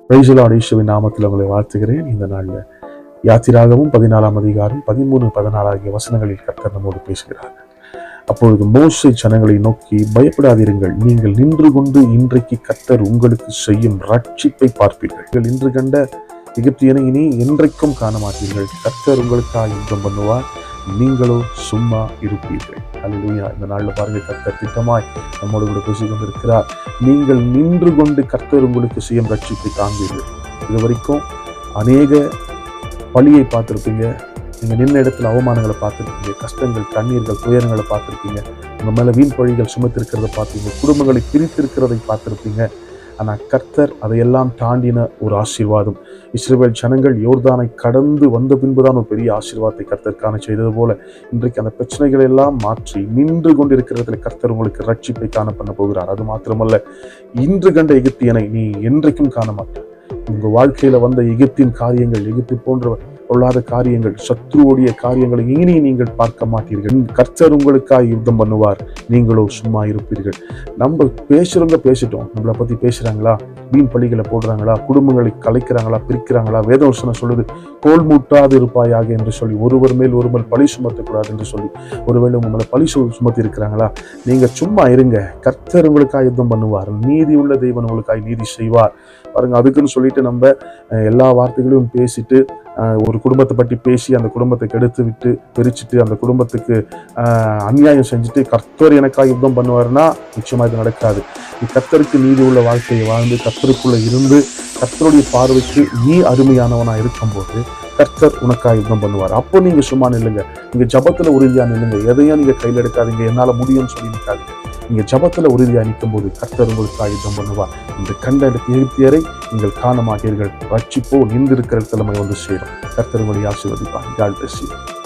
Praise the Lord. இயேசுவின் நாமத்தில் உங்களை வாழ்த்துகிறேன். இந்த நாளில் யாத்திராகமும் 14ஆம் அதிகாரம் 13, 14 ஆகிய வசனங்களில் கர்த்தர் நம்மோடு பேசுகிறார். அப்பொழுது மோசே ஜனங்களை நோக்கி, பயப்படாதிருங்கள், நீங்கள் நின்று கொண்டு இன்றைக்கு கர்த்தர் உங்களுக்கு செய்யும் ரட்சிப்பை பார்ப்பீர்கள். இன்று கண்ட எகிப்தியனை இனி என்றைக்கும் காண மாட்டீர்கள். கர்த்தர் உங்களுக்காக யுத்தம் பண்ணுவார், நீங்களோ சும்மா இருப்பீர்கள். அல்லேலூயா. இந்த நாளில் பாருங்க, கர்த்தர் திட்டமாய் நம்மோடு கூட பேசிக் கொண்டிருக்கிறார். நீங்கள் நின்று கொண்டு கர்த்தர் உங்களுக்கு செய்யும் ரட்சிப்பை காண்பீர்கள். இது வரைக்கும் அநேக பழியை பார்த்துருப்பீங்க, நீங்கள் நின்ன இடத்துல அவமானங்களை பார்த்துருப்பீங்க, கஷ்டங்கள், கண்ணீர்கள், துயரங்களை பார்த்துருப்பீங்க, உங்கள் மேலே வீண் பழிகள் சுமத்திருக்கிறத பார்த்துருப்பீங்க, குடும்பங்களை பிரித்திருக்கிறதை பார்த்துருப்பீங்க. ஆனால் கர்த்தர் அதையெல்லாம் தாண்டின ஒரு ஆசீர்வாதம். இஸ்ரவேல் ஜனங்கள் யோர்தானை கடந்து வந்த பின்புதான் ஒரு பெரிய ஆசீர்வாதத்தை கர்த்தர் காண செய்தது போல, இன்றைக்கு அந்த பிரச்சனைகளை எல்லாம் மாற்றி நின்று கொண்டிருக்கிறதுல கர்த்தர் உங்களுக்கு ரட்சிப்பை காண பண்ண போகிறார். அது மாத்திரமல்ல, இன்று கண்ட எகிப்தியனை நீ என்றைக்கும் காண மாட்டார். உங்கள் வாழ்க்கையில வந்த எகிப்தின் காரியங்கள், எகிப்து போன்ற பொல்லாத காரியங்கள், சத்ருவோடைய காரியங்களை இனி நீங்கள் பார்க்க மாட்டீர்கள். கர்த்தர் உங்களுக்காக யுத்தம் பண்ணுவார், நீங்களோ சும்மா இருப்பீர்கள். நம்ம பேசுறவங்க பேசிட்டோம், நம்மளை பத்தி பேசுறாங்களா, வீண் பழிகளை போடுறாங்களா, குடும்பங்களை கலைக்கிறாங்களா, பிரிக்கிறாங்களா, வேதவசனம் சொல்லுது, கோல் மூட்டாது இருப்பாயாக என்று சொல்லி, ஒருவர் மேல் பழி சுமத்தக்கூடாது என்று சொல்லி, ஒருவேளை உங்க மேல பழி சுமத்தி இருக்கிறாங்களா, நீங்க சும்மா இருங்க. கர்த்தர் உங்களுக்காக யுத்தம் பண்ணுவார், நீதி உள்ள தேவன் உங்களுக்காக நீதி செய்வார். பாருங்க, அதுக்குன்னு சொல்லிட்டு நம்ம எல்லா வார்த்தைகளையும் பேசிட்டு ஒரு குடும்பத்தை பற்றி பேசி அந்த குடும்பத்தை கெடுத்து விட்டு பிரிச்சுட்டு அந்த குடும்பத்துக்கு அநியாயம் செஞ்சுட்டு கர்த்தர் எனக்காக யுத்தம் பண்ணுவார்னா நிச்சயமா இது நடக்காது. நீ கர்த்தருக்கு நீதி உள்ள வாழ்க்கையை வாழ்ந்து கர்த்தருக்குள்ள இருந்து கர்த்தருடைய பார்வைக்கு நீ அருமையானவனா இருக்கும்போது கர்த்தர் உனக்காக யுத்தம் பண்ணுவார். அப்போ நீங்க சும்மா நில்லுங்க, நீங்க ஜபத்துல உறுதியா நில்லுங்க. எதையும் நீங்க கையில் எடுக்காதீங்க, என்னால முடியும்னு சொல்லி நிற்காதீங்க. நீங்க ஜபத்துல உறுதியா நிற்கும் போது கர்த்தர் உங்களுக்கு யுத்தம் பண்ணுவார். இந்த கண்ட எகிப்தியரை நீங்கள் காண மாட்டீர்கள். ரட்சிப்போ நின்றிருக்கிற தலைமை வந்து சேரும். கர்த்தர் உங்களை ஆசீர்வதிப்பார். God bless you.